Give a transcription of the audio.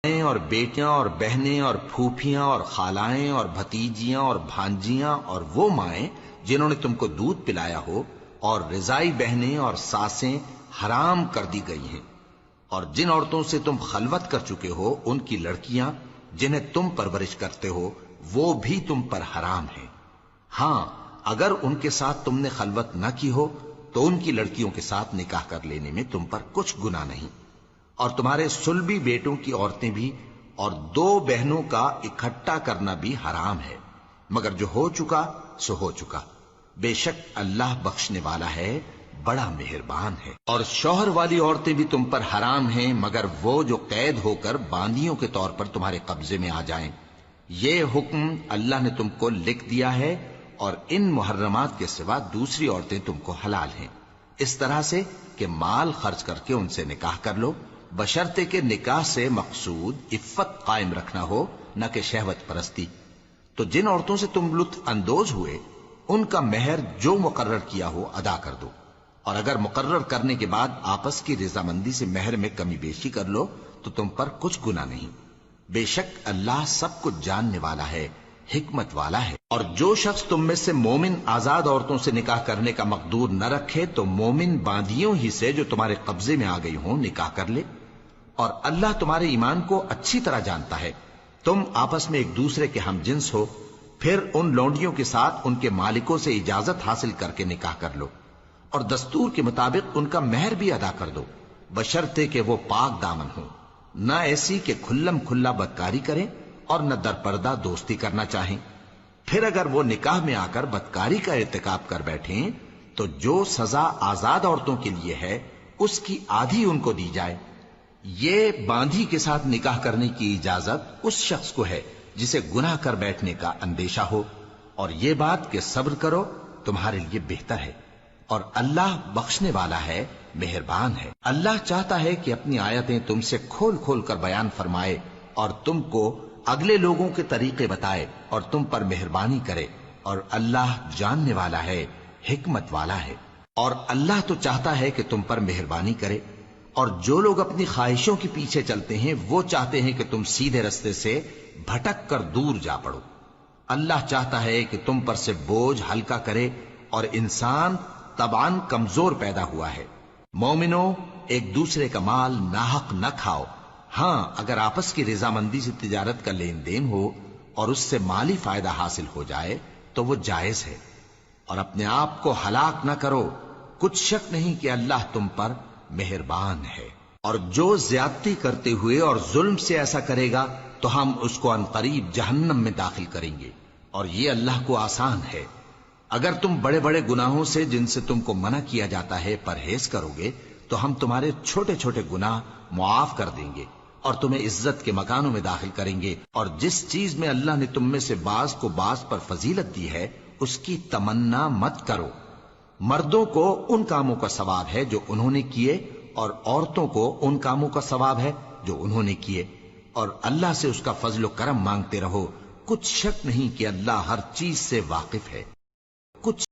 اور بیٹیاں اور بہنیں اور پھوپھیاں اور خالائیں اور بھتیجیاں اور بھانجیاں اور وہ مائیں جنہوں نے تم کو دودھ پلایا ہو، اور رضائی بہنیں اور ساسیں حرام کر دی گئی ہیں، اور جن عورتوں سے تم خلوت کر چکے ہو ان کی لڑکیاں جنہیں تم پرورش کرتے ہو وہ بھی تم پر حرام ہیں۔ ہاں، اگر ان کے ساتھ تم نے خلوت نہ کی ہو تو ان کی لڑکیوں کے ساتھ نکاح کر لینے میں تم پر کچھ گناہ نہیں، اور تمہارے صلبی بیٹوں کی عورتیں بھی اور دو بہنوں کا اکٹھا کرنا بھی حرام ہے، مگر جو ہو چکا سو ہو چکا، بے شک اللہ بخشنے والا ہے، بڑا مہربان ہے۔ اور شوہر والی عورتیں بھی تم پر حرام ہیں مگر وہ جو قید ہو کر باندیوں کے طور پر تمہارے قبضے میں آ جائیں۔ یہ حکم اللہ نے تم کو لکھ دیا ہے، اور ان محرمات کے سوا دوسری عورتیں تم کو حلال ہیں، اس طرح سے کہ مال خرچ کر کے ان سے نکاح کر لو، بشرطے کہ نکاح سے مقصود عفت قائم رکھنا ہو، نہ کہ شہوت پرستی۔ تو جن عورتوں سے تم لطف اندوز ہوئے ان کا مہر جو مقرر کیا ہو ادا کر دو، اور اگر مقرر کرنے کے بعد آپس کی رضامندی سے مہر میں کمی بیشی کر لو تو تم پر کچھ گناہ نہیں، بے شک اللہ سب کچھ جاننے والا ہے، حکمت والا ہے۔ اور جو شخص تم میں سے مومن آزاد عورتوں سے نکاح کرنے کا مقدور نہ رکھے تو مومن باندیوں ہی سے جو تمہارے قبضے میں آ گئی ہوں نکاح کر لے، اور اللہ تمہارے ایمان کو اچھی طرح جانتا ہے۔ تم آپس میں ایک دوسرے کے ہم جنس ہو، پھر ان لونڈیوں کے ساتھ ان کے مالکوں سے اجازت حاصل کر کے نکاح کر لو، اور دستور کے مطابق ان کا مہر بھی ادا کر دو، بشرطے کہ وہ پاک دامن ہوں، نہ ایسی کہ کھلم کھلا بدکاری کریں اور نہ درپردہ دوستی کرنا چاہیں۔ پھر اگر وہ نکاح میں آ کر بدکاری کا ارتکاب کر بیٹھیں تو جو سزا آزاد عورتوں کے لیے ہے اس کی آدھی ان کو دی جائے۔ یہ باندھی کے ساتھ نکاح کرنے کی اجازت اس شخص کو ہے جسے گناہ کر بیٹھنے کا اندیشہ ہو، اور یہ بات کہ صبر کرو تمہارے لیے بہتر ہے، اور اللہ بخشنے والا ہے، مہربان ہے۔ اللہ چاہتا ہے کہ اپنی آیتیں تم سے کھول کھول کر بیان فرمائے اور تم کو اگلے لوگوں کے طریقے بتائے اور تم پر مہربانی کرے، اور اللہ جاننے والا ہے، حکمت والا ہے۔ اور اللہ تو چاہتا ہے کہ تم پر مہربانی کرے، اور جو لوگ اپنی خواہشوں کے پیچھے چلتے ہیں وہ چاہتے ہیں کہ تم سیدھے رستے سے بھٹک کر دور جا پڑو۔ اللہ چاہتا ہے کہ تم پر سے بوجھ ہلکا کرے، اور انسان طبعاً کمزور پیدا ہوا ہے۔ مومنوں، ایک دوسرے کا مال ناحق نہ کھاؤ، ہاں اگر آپس کی رضامندی سے تجارت کا لین دین ہو اور اس سے مالی فائدہ حاصل ہو جائے تو وہ جائز ہے، اور اپنے آپ کو ہلاک نہ کرو، کچھ شک نہیں کہ اللہ تم پر مہربان ہے۔ اور جو زیادتی کرتے ہوئے اور ظلم سے ایسا کرے گا تو ہم اس کو عنقریب جہنم میں داخل کریں گے، اور یہ اللہ کو آسان ہے۔ اگر تم بڑے بڑے گناہوں سے جن سے تم کو منع کیا جاتا ہے پرہیز کرو گے تو ہم تمہارے چھوٹے چھوٹے گناہ معاف کر دیں گے اور تمہیں عزت کے مکانوں میں داخل کریں گے۔ اور جس چیز میں اللہ نے تم میں سے بعض کو بعض پر فضیلت دی ہے اس کی تمنا مت کرو۔ مردوں کو ان کاموں کا ثواب ہے جو انہوں نے کیے، اور عورتوں کو ان کاموں کا ثواب ہے جو انہوں نے کیے، اور اللہ سے اس کا فضل و کرم مانگتے رہو، کچھ شک نہیں کہ اللہ ہر چیز سے واقف ہے۔ کچھ